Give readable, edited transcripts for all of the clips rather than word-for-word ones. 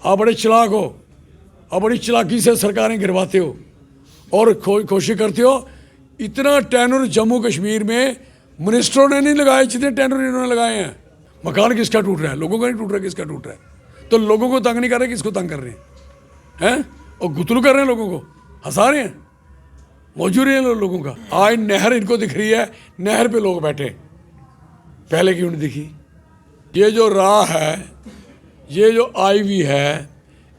आप बड़े चालाक हो, आप बड़ी चालाकी से सरकारें गिरवाते हो और कोशिश करते हो। इतना टेनर जम्मू कश्मीर में मिनिस्टरों ने नहीं लगाए जितने टेनर इन्होंने लगाए हैं। मकान किसका टूट रहा है? लोगों का नहीं टूट रहा, किसका टूट रहा है? तो लोगों को तंग नहीं कर रहे, किसको तंग कर रहे हैं? और गुतलू कर रहे हैं, लोगों को हंसा रहे हैं, मौजूद है लोगों का। आज नहर इनको दिख रही है, नहर पे लोग बैठे, पहले क्यों नहीं दिखी? ये जो राह है, ये जो आईवी है,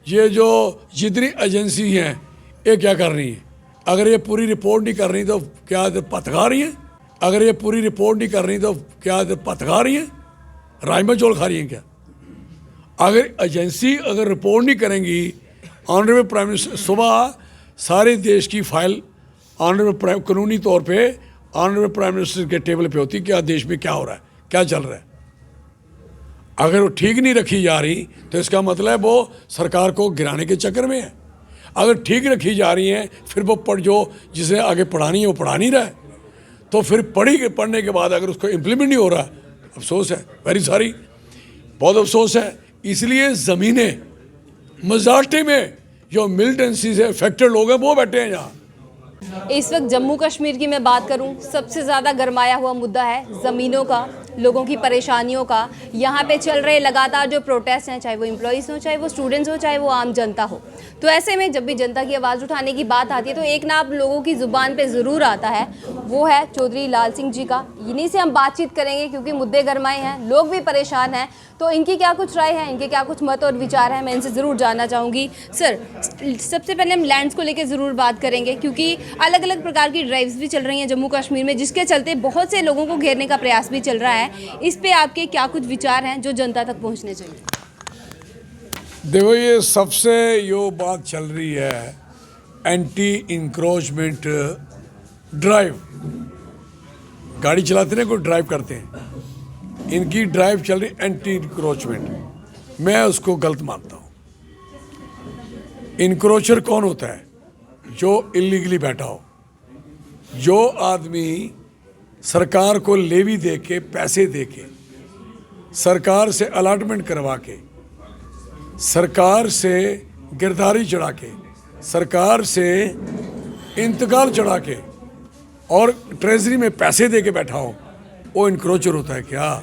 ये जो जितनी एजेंसी हैं, ये क्या कर रही हैं? अगर ये पूरी रिपोर्ट नहीं कर रही तो क्या पथगा रही हैं? अगर ये पूरी रिपोर्ट नहीं कर रही तो क्या पथगा रही हैं? राजमा चौल खा रही हैं क्या? अगर एजेंसी अगर रिपोर्ट नहीं करेंगी, ऑनरेबल प्राइम मिनिस्टर सुबह सारे देश की फाइल ऑनरेबल कानूनी तौर पे ऑनरेबल प्राइम मिनिस्टर के टेबल पे होती, क्या देश में क्या हो रहा है, क्या चल रहा है। अगर वो ठीक नहीं रखी जा रही तो इसका मतलब वो सरकार को गिराने के चक्कर में है। अगर ठीक रखी जा रही हैं, फिर वो जो जिसे आगे पढ़ानी है वो पढ़ा नहीं रहा है, तो फिर पढ़ने के बाद अगर उसको इम्प्लीमेंट नहीं हो रहा, अफसोस है, वेरी सॉरी, बहुत अफसोस है। इसलिए ज़मीनें मजाटे में जो मिलिटेंसी से अफेक्टेड लोग हैं वो बैठे हैं यहाँ। इस वक्त जम्मू कश्मीर की मैं बात करूं, सबसे ज़्यादा गरमाया हुआ मुद्दा है ज़मीनों का, लोगों की परेशानियों का। यहाँ पे चल रहे लगातार जो प्रोटेस्ट हैं, चाहे वो एम्प्लॉइज़ हो, चाहे वो स्टूडेंट्स हो, चाहे वो आम जनता हो। तो ऐसे में जब भी जनता की आवाज़ उठाने की बात आती है तो एक नाम लोगों की ज़ुबान पे ज़रूर आता है, वो है चौधरी लाल सिंह जी का। इन्हीं से हम बातचीत करेंगे क्योंकि मुद्दे गरमाए हैं, लोग भी परेशान हैं। तो इनकी क्या कुछ राय है, इनके क्या कुछ मत और विचार हैं, मैं इनसे ज़रूर जानना चाहूँगी। सर, सबसे पहले हम लैंड्स को लेकर ज़रूर बात करेंगे क्योंकि अलग अलग प्रकार की ड्राइव्स भी चल रही हैं जम्मू कश्मीर में, जिसके चलते बहुत से लोगों को घेरने का प्रयास भी चल रहा है। इस पे आपके क्या कुछ विचार हैं जो जनता तक पहुंचने चाहिए? देखो, ये सबसे यो बात चल रही है एंटी इंक्रोचमेंट ड्राइव। गाड़ी चलाते हैं, कोई ड्राइव करते हैं, इनकी ड्राइव चल रही एंटी इंक्रोचमेंट। मैं उसको गलत मानता हूँ। इंक्रोचर कौन होता है? जो इलीगली बैठा हो, जो आदमी सरकार को लेवी दे के, पैसे दे के, सरकार से अलॉटमेंट करवा के, सरकार से गिरदारी चढ़ा के, सरकार से इंतकाल चढ़ा के और ट्रेजरी में पैसे दे के बैठा हो, वो इंक्रोचर होता है क्या?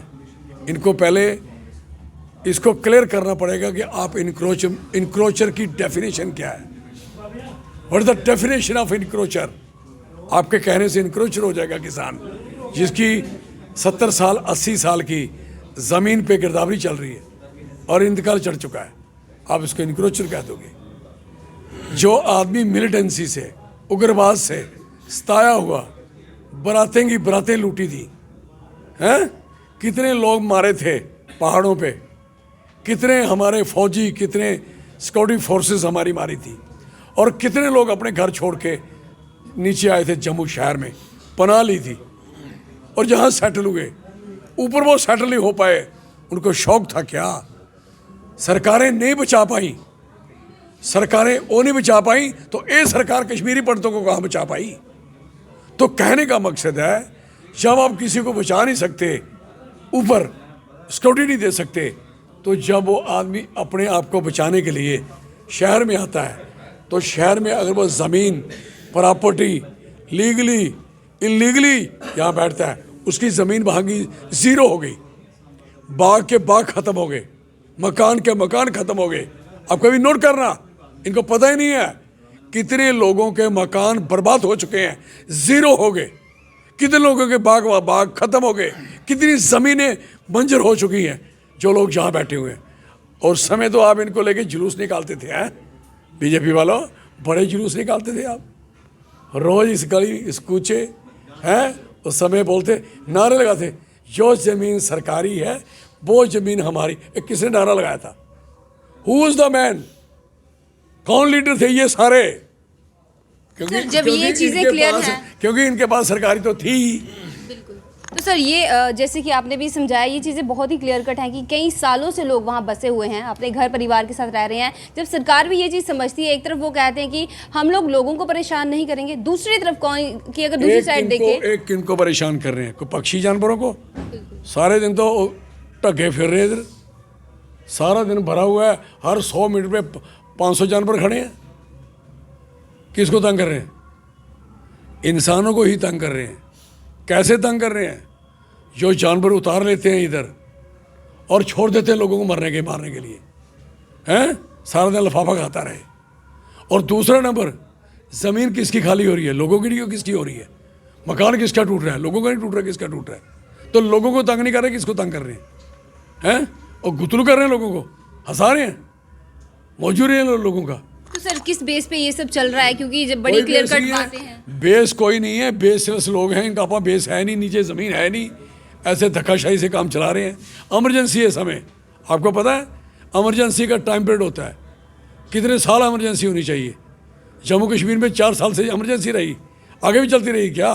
इनको पहले इसको क्लियर करना पड़ेगा कि आप इंक्रोचर की डेफिनेशन क्या है। What is the definition of encroacher? आपके कहने से इंक्रोचर हो जाएगा किसान जिसकी 70 साल 80 साल की ज़मीन पे गिरदावरी चल रही है और इंतकाल चढ़ चुका है, आप इसको इंक्रोचर कह दोगे। जो आदमी मिलिटेंसी से, उग्रवाद से सताया हुआ, बरातें की बरातें लूटी थी, हैं? कितने लोग मारे थे पहाड़ों पे, कितने हमारे फौजी, कितने सिक्योरिटी फोर्सेस हमारी मारी थी, और कितने लोग अपने घर छोड़ के नीचे आए थे जम्मू शहर में, पनाह ली थी और जहाँ सेटल हुए, ऊपर वो सेटल नहीं हो पाए। उनको शौक था क्या? सरकारें नहीं बचा पाई, सरकारें वो नहीं बचा पाई तो ये सरकार कश्मीरी पंडितों को कहाँ बचा पाई? तो कहने का मकसद है, जब आप किसी को बचा नहीं सकते, ऊपर सिक्योरिटी नहीं दे सकते, तो जब वो आदमी अपने आप को बचाने के लिए शहर में आता है, तो शहर में अगर वो ज़मीन, प्रॉपर्टी लीगली इलीगली यहाँ बैठता है, उसकी ज़मीन वहाँ की ज़ीरो हो गई, बाग के बाग ख़त्म हो गए, मकान के मकान ख़त्म हो गए। अब कभी नोट करना, इनको पता ही नहीं है कितने लोगों के मकान बर्बाद हो चुके हैं, ज़ीरो हो गए, कितने लोगों के बाग ख़त्म हो गए, कितनी ज़मीनें बंजर हो चुकी हैं जो लोग जहाँ बैठे हुए हैं। और समय तो आप इनको लेके जुलूस निकालते थे, हैं बीजेपी वालों, बड़े जुलूस निकालते थे आप, रोज़ इस गली इस कूचे हैं, उस समय बोलते, नारे लगाते, जो ज़मीन सरकारी है वो ज़मीन हमारी। किसने नारा लगाया था? Who is the man? कौन लीडर थे ये सारे? जब ये चीज़ें क्लियर हैं, क्योंकि इनके पास सरकारी तो थी। बिल्कुल। तो सर, ये जैसे कि आपने भी समझाया, ये चीज़ें बहुत ही क्लियर कट हैं कि कई सालों से लोग वहाँ बसे हुए हैं, अपने घर परिवार के साथ रह रहे हैं। जब सरकार भी ये चीज़ समझती है, एक तरफ वो कहते हैं कि हम लोग लोगों को परेशान नहीं करेंगे, दूसरी तरफ कौन कि अगर दूसरी साइड देखें, एक किनको परेशान कर रहे हैं? कोई पक्षी जानवरों को? सारे दिन तो टगे फिर रहे इधर, सारा दिन भरा हुआ है, हर 100 मीटर पे 500 जानवर खड़े हैं। किसको तंग कर रहे हैं? इंसानों को ही तंग कर रहे हैं। कैसे तंग कर रहे हैं? जो जानवर उतार लेते हैं इधर और छोड़ देते हैं लोगों को मारने के लिए, हैं? सारा दिन लिफाफा खाता रहे। और दूसरा नंबर, ज़मीन किसकी खाली हो रही है? लोगों की नहीं, किसकी हो रही है? मकान किसका टूट रहा है? लोगों का नहीं टूट रहा, किसका टूट रहा है? तो लोगों को तंग नहीं कर रहे, किसको तंग कर रहे हैं? और गुतलू कर रहे हैं, लोगों को हंसा रहे हैं, मौजूद रहे हैं लोगों का। तो सर किस बेस पे ये सब चल रहा है? क्योंकि जब बड़ी क्लियर कट बातें हैं। बेस कोई नहीं है, बेसलेस लोग हैं, इनका अपना बेस है नहीं, नीचे ज़मीन है नहीं, ऐसे धक्काशाही से काम चला रहे हैं। इमरजेंसी है समय, आपको पता है इमरजेंसी का टाइम पीरियड होता है, कितने साल इमरजेंसी होनी चाहिए? जम्मू कश्मीर में 4 साल से इमरजेंसी रही, आगे भी चलती रही क्या?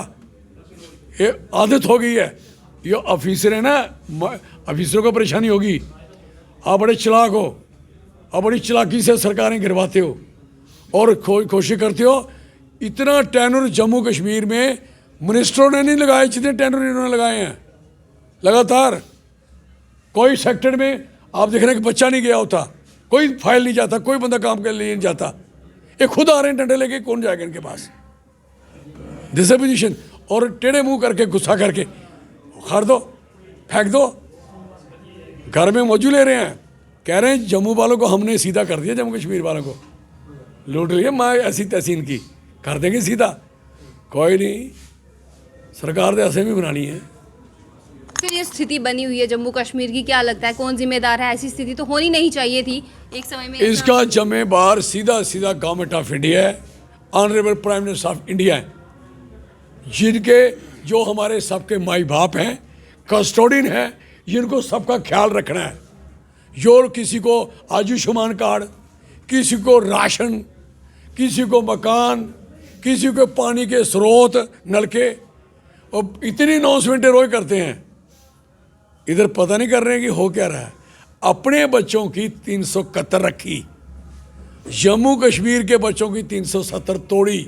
ये आदत हो गई है। ये ऑफिसर है ना, ऑफिसरों को परेशानी होगी। आप बड़े चालाक हो, आप बड़ी चालाकी से सरकारें गिरवाते हो और कोशिश करते हो। इतना टेनर जम्मू कश्मीर में मिनिस्टरों ने नहीं लगाए जितने टेनर इन्होंने लगाए हैं लगातार। कोई सेक्टर में आप देख रहे हैं कि बच्चा नहीं गया होता, कोई फाइल नहीं जाता, कोई बंदा काम के लिए नहीं जाता। ये खुद आ रहे हैं डंडे लेके, कौन जाएगा इनके पास? This position. और टेढ़े मुंह करके, गुस्सा करके उखाड़ दो, फेंक दो। घर में मौजू ले रहे हैं, कह रहे हैं जम्मू वालों को हमने सीधा कर दिया, जम्मू कश्मीर वालों को लूट लिया, माँ ऐसी तैसी इनकी कर देंगे सीधा। कोई नहीं, सरकार ने ऐसे भी बनानी है। फिर ये स्थिति बनी हुई है जम्मू कश्मीर की, क्या लगता है कौन जिम्मेदार है? ऐसी स्थिति तो होनी नहीं चाहिए थी एक समय में। इसका जिम्मेदार सीधा सीधा गवर्नमेंट ऑफ इंडिया है, honourable prime minister of India है, जिनके जो हमारे सबके माई बाप हैं, कस्टोडियन है, जिनको सबका ख्याल रखना है। जो किसी को आयुष्मान कार्ड, किसी को राशन, किसी को मकान, किसी को पानी के स्रोत, नलके, और इतनी अनाउंसमेंटें रोज करते हैं, इधर पता नहीं कर रहे हैं कि हो क्या रहा है। अपने बच्चों की 371 रखी, जम्मू कश्मीर के बच्चों की 370 तोड़ी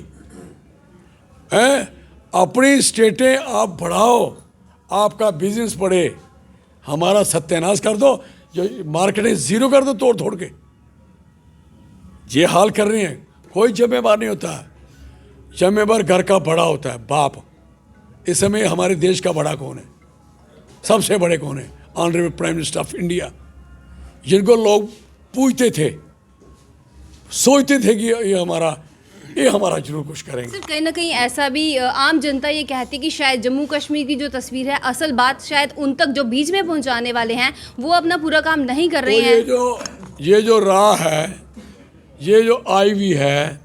है। अपनी स्टेटें आप बढ़ाओ, आपका बिजनेस बढ़े, हमारा सत्यानाश कर दो, जो मार्केटें जीरो कर दो तोड़ तोड़ के। ये हाल कर रहे हैं। कोई जिम्मेवार नहीं होता, जिम्मेवार घर का बड़ा होता है, बाप। इस समय हमारे देश का बड़ा कौन है? सबसे बड़े कौन है? Honourable prime minister of India, जिनको लोग पूछते थे, सोचते थे कि ये हमारा जरूर कुछ करेंगे। सर कहीं ना कहीं ऐसा भी आम जनता ये कहती है कि शायद जम्मू कश्मीर की जो तस्वीर है, असल बात शायद उन तक जो बीच में पहुंचाने वाले हैं वो अपना पूरा काम नहीं कर रहे हैं। ये जो राह है, ये जो आईवी है,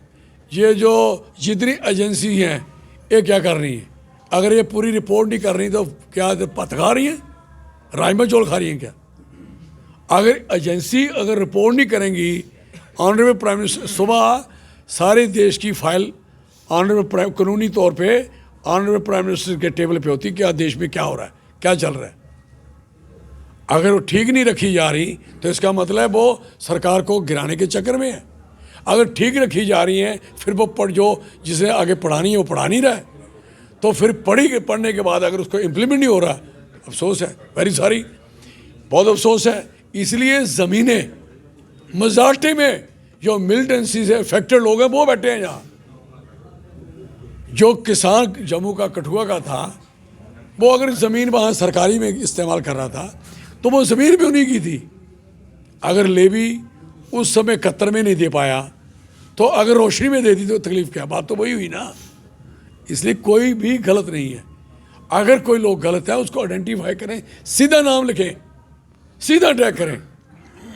ये जो जितनी एजेंसी हैं, ये क्या कर रही हैं? अगर ये पूरी रिपोर्ट नहीं कर रही तो क्या पत खा रही हैं? राजमा चौल खा रही हैं क्या? अगर एजेंसी अगर रिपोर्ट नहीं करेंगी, ऑनरेबल प्राइम मिनिस्टर सुबह सारे देश की फाइल ऑनरेबल कानूनी तौर पे ऑनरेबल प्राइम मिनिस्टर के टेबल पे होती, क्या देश में क्या हो रहा है, क्या चल रहा है। अगर वो ठीक नहीं रखी जा रही तो इसका मतलब वो सरकार को गिराने के चक्कर में है। अगर ठीक रखी जा रही हैं, फिर वो जो जिसे आगे पढ़ानी है वो पढ़ा नहीं रहा है, तो फिर पढ़ने के बाद अगर उसको इम्प्लीमेंट नहीं हो रहा, अफसोस है, वेरी सॉरी, बहुत अफसोस है। इसलिए ज़मीनें मजाटे में जो मिलिटेंसी से अफेक्टेड लोग हैं वो बैठे हैं यहाँ। जो किसान जम्मू का कठुआ का था, वो अगर ज़मीन वहाँ सरकारी में इस्तेमाल कर रहा था तो वो ज़मीन भी उन्हीं की थी। अगर लेवी उस समय कतर में नहीं दे पाया तो अगर रोशनी में दे दी तो तकलीफ क्या? बात तो वही हुई ना। इसलिए कोई भी गलत नहीं है। अगर कोई लोग गलत है उसको आइडेंटिफाई करें, सीधा नाम लिखें, सीधा ट्रैक करें।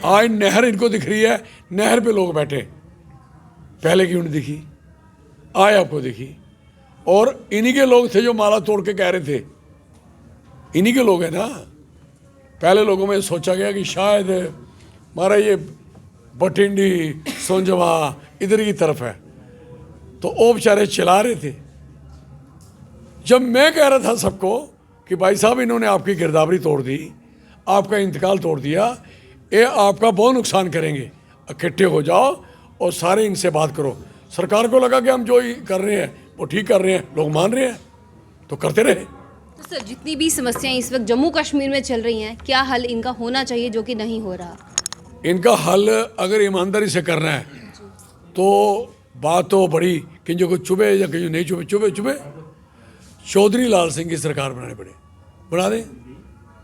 आज नहर इनको दिख रही है, नहर पे लोग बैठे, पहले क्यों नहीं दिखी? आज आपको दिखी। और इन्हीं के लोग थे जो माला तोड़ के कह रहे थे, इन्हीं के लोग हैं ना। पहले लोगों में सोचा गया कि शायद हमारा ये बठिंडी सोंजवा इधर की तरफ है, तो वो बेचारे चला रहे थे। जब मैं कह रहा था सबको कि भाई साहब इन्होंने आपकी गिरदावरी तोड़ दी, आपका इंतकाल तोड़ दिया, ये आपका बहुत नुकसान करेंगे, इकट्ठे हो जाओ और सारे इनसे बात करो। सरकार को लगा कि हम जो कर रहे हैं वो ठीक कर रहे हैं, लोग मान रहे हैं, तो करते रहे। तो सर जितनी भी समस्याएं इस वक्त जम्मू कश्मीर में चल रही हैं, क्या हल इनका होना चाहिए जो कि नहीं हो रहा? इनका हल अगर ईमानदारी से करना है तो बात तो बड़ी कि जो को चुभे या कहीं नहीं चुभे, चुभे चुभे चौधरी लाल सिंह की सरकार बनाने पड़े, बना दें,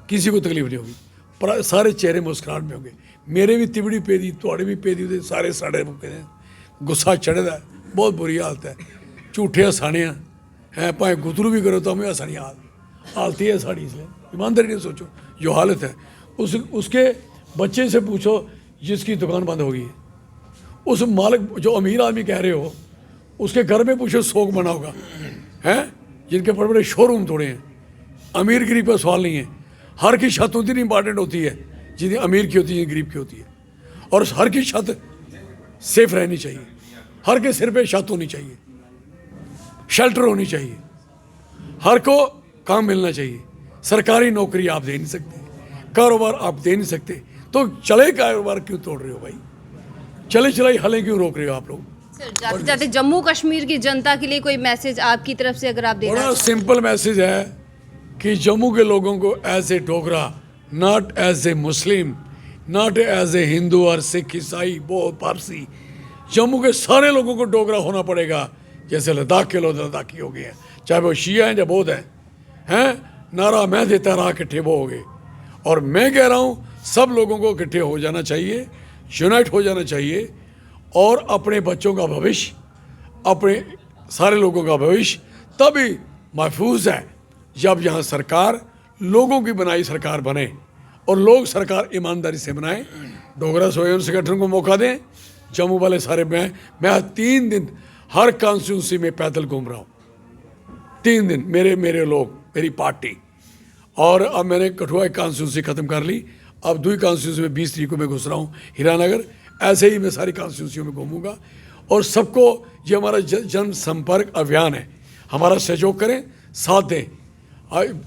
किसी को तकलीफ नहीं होगी, पर सारे चेहरे मुस्कुराहट में होंगे। मेरे भी तिबड़ी पेदी, थोड़े भी पेदी, सारे साढ़े मुक्के ने गुस्सा चढ़े दा, बहुत बुरी हालत है। झूठे हसाने हैं, भाएं गुतरू भी करो तो हमें हसानी हालत ही है साड़ी। इसलिए ईमानदारी नहीं सोचो, जो हालत है उसके बच्चे से पूछो जिसकी दुकान बंद होगी, उस मालिक जो अमीर आदमी कह रहे हो उसके घर में पूछो शौक बना होगा, हैं जिनके बड़े बड़े शोरूम थोड़े हैं। अमीर गरीब का सवाल नहीं है, हर की छत उतनी इंपॉर्टेंट होती है जितनी अमीर की होती है, गरीब की होती है। और हर की छत सेफ रहनी चाहिए, हर के सिर पे छत होनी चाहिए, शेल्टर होनी चाहिए, हर को काम मिलना चाहिए। सरकारी नौकरी आप दे नहीं सकते, कारोबार आप दे नहीं सकते, तो चले कारोबार क्यों तोड़ रहे हो भाई? चले चलाई हलें क्यों रोक रहे हो आप लोग? सर जाते जाते जम्मू कश्मीर की जनता के लिए कोई मैसेज आपकी तरफ से अगर आप देना बड़ा सिंपल मैसेज है कि जम्मू के लोगों को as a Dogra, not as a Muslim, not as a Hindu और सिख, ईसाई, बौद्ध, पारसी, जम्मू के सारे लोगों को डोगरा होना पड़ेगा। जैसे लद्दाख के लोग लद्दाखी हो गए हैं, चाहे वो शिया हैं या बौद्ध हैं। नारा मैं देता रहा, इकट्ठे वो हो गए। और मैं कह रहा हूँ सब लोगों को इकट्ठे हो जाना चाहिए, यूनाइट हो जाना चाहिए, और अपने बच्चों का भविष्य, अपने सारे लोगों का भविष्य तभी महफूज है जब यहाँ सरकार लोगों की बनाई सरकार बने और लोग सरकार ईमानदारी से बनाएं। डोगरा स्वयं संगठन को मौका दें। जम्मू वाले सारे मैं 3 दिन हर कॉन्स्टिट्यूंसी में पैदल घूम रहा हूँ, 3 दिन मेरे लोग, मेरी पार्टी। और अब मैंने कठुआ कॉन्स्टिट्यूंसी ख़त्म कर ली, अब दूसरी कॉन्स्टिट्यूंसी में 20 तारीख को मैं घुस रहा हूँ हीरानगर। ऐसे ही मैं सारी कॉन्स्टिट्यूंसियों में घूमूंगा और सबको, ये हमारा जन संपर्क अभियान है, हमारा सहयोग करें, साथ दें।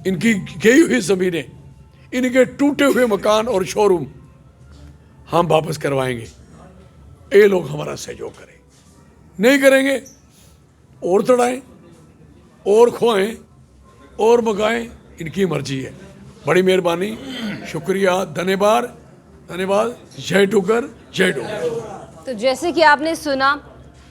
इनकी गई हुई ज़मीनें, इनके टूटे हुए मकान और शोरूम हम वापस करवाएंगे। ये लोग हमारा सहयोग करें, नहीं करेंगे और तड़ाएं और खोएं और मगाएं, इनकी मर्जी है। बड़ी मेहरबानी, शुक्रिया, धन्यवाद, धन्यवाद। जय डोगर, जय डोगर। तो जैसे कि आपने सुना,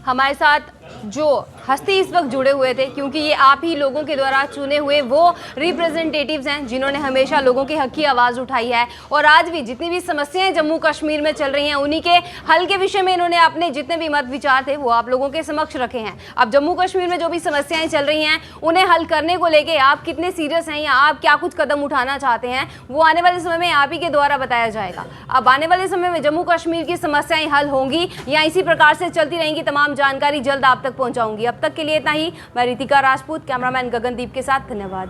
हमारे साथ जो हस्ती इस वक्त जुड़े हुए थे, क्योंकि ये आप ही लोगों के द्वारा चुने हुए वो रिप्रेजेंटेटिव्स हैं जिन्होंने हमेशा लोगों के हक की आवाज़ उठाई है। और आज भी जितनी भी समस्याएं जम्मू कश्मीर में चल रही हैं, उन्हीं के हल के विषय में इन्होंने अपने जितने भी मत विचार थे वो आप लोगों के समक्ष रखे हैं। अब जम्मू कश्मीर में जो भी समस्याएं चल रही हैं उन्हें हल करने को लेके आप कितने सीरियस हैं या आप क्या कुछ कदम उठाना चाहते हैं, वो आने वाले समय में आप ही के द्वारा बताया जाएगा। अब आने वाले समय में जम्मू कश्मीर की समस्याएं हल होंगी या इसी प्रकार से चलती रहेंगी, तमाम जानकारी जल्द आप तक पहुंचाऊंगी। अब तक के लिए इतना ही। मैं रितिका राजपूत, कैमरामैन गगनदीप के साथ, धन्यवाद।